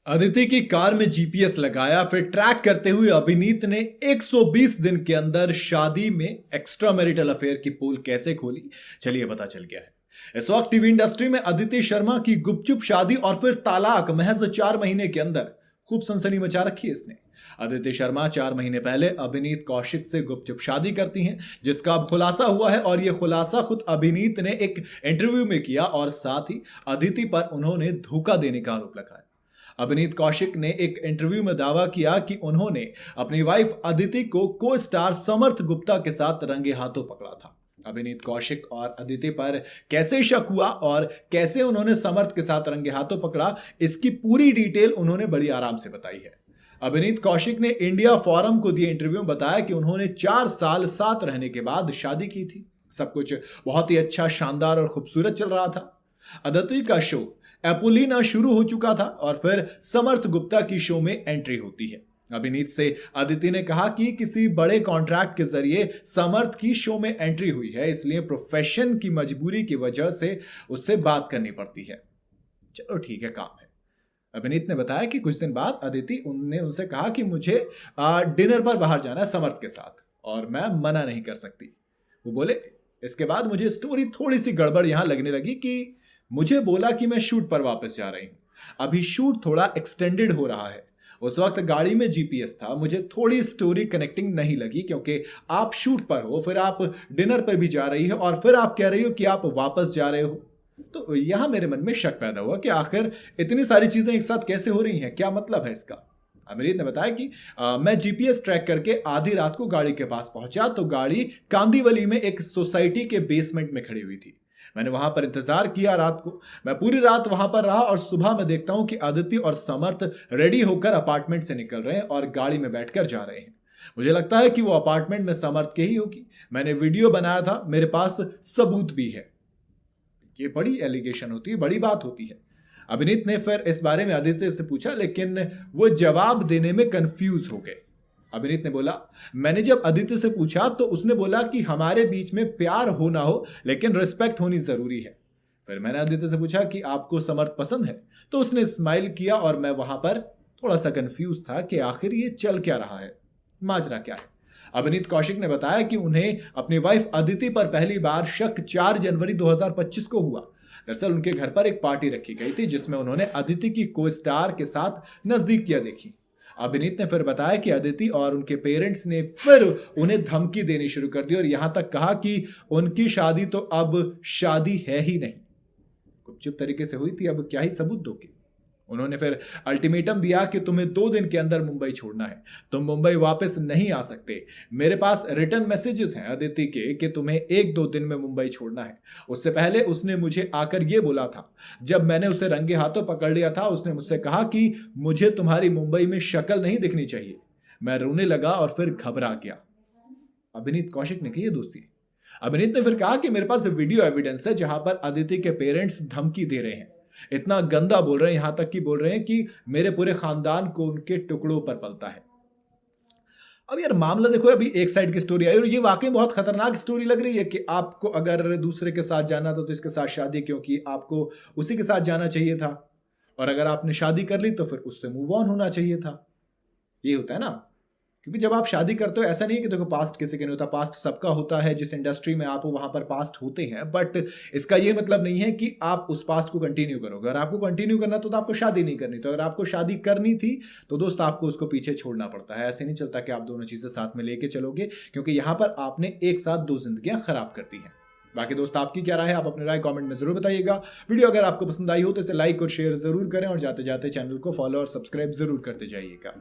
अदिति की कार में जीपीएस लगाया, फिर ट्रैक करते हुए अभिनीत ने 120 दिन के अंदर शादी में एक्स्ट्रा मैरिटल अफेयर की पोल कैसे खोली, चलिए पता चल गया है। इस वक्त टीवी इंडस्ट्री में अदिति शर्मा की गुपचुप शादी और फिर तालाक महज 4 महीने के अंदर खूब सनसनी मचा रखी है इसने। अदिति शर्मा 4 महीने पहले अभिनीत कौशिक से गुपचुप शादी करती हैं, जिसका अब खुलासा हुआ है और यह खुलासा खुद अभिनीत ने एक इंटरव्यू में किया और साथ ही अदिति पर उन्होंने धोखा देने का आरोप लगाया। अभिनीत कौशिक ने एक इंटरव्यू में दावा किया कि उन्होंने अपनी वाइफ अदिति को स्टार समर्थ गुप्ता के साथ रंगे हाथों पकड़ा था। अभिनीत कौशिक और अदिति पर कैसे शक हुआ और कैसे उन्होंने समर्थ के साथ रंगे हाथों पकड़ा, इसकी पूरी डिटेल उन्होंने बड़ी आराम से बताई है। अभिनीत कौशिक ने इंडिया फोरम को दिए इंटरव्यू में बताया कि उन्होंने 4 साल साथ रहने के बाद शादी की थी। सब कुछ बहुत ही अच्छा, शानदार और खूबसूरत चल रहा था। अदिति का शो एपोलिना शुरू हो चुका था और फिर समर्थ गुप्ता की शो में एंट्री होती है। अभिनीत से अदिति ने कहा कि किसी बड़े कॉन्ट्रैक्ट के जरिए समर्थ की शो में एंट्री हुई है, इसलिए प्रोफेशन की मजबूरी की वजह से उससे बात करनी पड़ती है। चलो ठीक है, काम है। अभिनीत ने बताया कि कुछ दिन बाद अदिति ने उनसे कहा कि मुझे डिनर पर बाहर जाना है समर्थ के साथ और मैं मना नहीं कर सकती। वो बोले, इसके बाद मुझे स्टोरी थोड़ी सी गड़बड़ यहां लगने लगी कि मुझे बोला कि मैं शूट पर वापस जा रही हूं। अभी शूट थोड़ा एक्सटेंडेड हो रहा है। उस वक्त गाड़ी में जीपीएस था, मुझे थोड़ी स्टोरी कनेक्टिंग नहीं लगी क्योंकि आप शूट पर हो, फिर आप डिनर पर भी जा रही हो और फिर आप कह रही हो कि आप वापस जा रहे हो। तो यहां मेरे मन में शक पैदा हुआ कि आखिर इतनी सारी चीजें एक साथ कैसे हो रही हैं, क्या मतलब है इसका। अभिनीत ने बताया कि मैं जीपीएस ट्रैक करके आधी रात को गाड़ी के पास पहुंचा तो गाड़ी कांदीवली में एक सोसाइटी के बेसमेंट में खड़ी हुई थी। मैंने वहां पर इंतजार किया रात को। मैं पूरी रात वहां पर रहा और सुबह मैं देखता हूं कि अदिति और समर्थ रेडी होकर अपार्टमेंट से निकल रहे हैं और गाड़ी में बैठकर जा रहे हैं। मुझे लगता है कि वो अपार्टमेंट में समर्थ के ही होगी। मैंने वीडियो बनाया था, मेरे पास सबूत भी है। ये बड़ी एलिगेशन होती है, बड़ी बात होती है। अभिनीत ने फिर इस बारे में अदिति से पूछा, लेकिन वो जवाब देने में कंफ्यूज हो गए। अभिनीत ने बोला, मैंने जब अदिति से पूछा तो उसने बोला कि हमारे बीच में प्यार हो ना हो लेकिन रिस्पेक्ट होनी जरूरी है। फिर मैंने अदिति से पूछा कि आपको समर्थ पसंद है, तो उसने स्माइल किया और मैं वहां पर थोड़ा सा कंफ्यूज था कि आखिर ये चल क्या रहा है, माजरा क्या है। अभिनीत कौशिक ने बताया कि उन्हें अपनी वाइफ अदिति पर पहली बार शक 4 जनवरी 2025 को हुआ। दरअसल उनके घर पर एक पार्टी रखी गई थी जिसमें उन्होंने अदिति की को स्टार के साथ नजदीकियां देखी। अभिनीत ने फिर बताया कि अदिति और उनके पेरेंट्स ने फिर उन्हें धमकी देनी शुरू कर दी और यहां तक कहा कि उनकी शादी तो अब शादी है ही नहीं। गुपचुप तरीके से हुई थी, अब क्या ही सबूत दोगे। उन्होंने फिर अल्टीमेटम दिया कि तुम्हें 2 दिन के अंदर मुंबई छोड़ना है, तुम मुंबई वापस नहीं आ सकते। मेरे पास रिटर्न मैसेजेस हैं अदिति के कि तुम्हें 1-2 दिन में मुंबई छोड़ना है। उससे पहले उसने मुझे आकर यह बोला था, जब मैंने उसे रंगे हाथों पकड़ लिया था उसने मुझसे कहा कि मुझे तुम्हारी मुंबई में शक्ल नहीं दिखनी चाहिए। मैं रोने लगा और फिर घबरा गया। अभिनीत कौशिक ने की दोस्ती। अभिनीत ने फिर कहा कि मेरे पास वीडियो एविडेंस है जहां पर अदिति के पेरेंट्स धमकी दे रहे हैं, इतना गंदा बोल रहे हैं, यहां तक कि बोल रहे हैं कि मेरे पूरे खानदान को उनके टुकड़ों पर पलता है। अब यार मामला देखो, अभी एक साइड की स्टोरी आई और ये वाकई बहुत खतरनाक स्टोरी लग रही है कि आपको अगर दूसरे के साथ जाना था तो इसके साथ शादी क्यों की, आपको उसी के साथ जाना चाहिए था और अगर आपने शादी कर ली तो फिर उससे मूव ऑन होना चाहिए था। ये होता है ना, क्योंकि जब आप शादी करते हो ऐसा नहीं है कि देखो पास्ट किसी के नहीं होता, पास्ट सबका होता है। जिस इंडस्ट्री में आप हो वहां पर पास्ट होते हैं, बट इसका ये मतलब नहीं है कि आप उस पास्ट को कंटिन्यू करोगे। अगर आपको कंटिन्यू करना तो आपको शादी नहीं करनी, तो अगर आपको शादी करनी थी तो दोस्त आपको उसको पीछे छोड़ना पड़ता है। ऐसे नहीं चलता कि आप दोनों चीजें साथ में लेके चलोगे, क्योंकि यहां पर आपने एक साथ 2 जिंदगियां खराब कर दी हैं। बाकी दोस्त आपकी क्या राय है, आप अपनी राय कमेंट में जरूर बताइएगा। वीडियो अगर आपको पसंद आई हो तो इसे लाइक और शेयर जरूर करें और जाते जाते चैनल को फॉलो और सब्सक्राइब जरूर करते जाइएगा।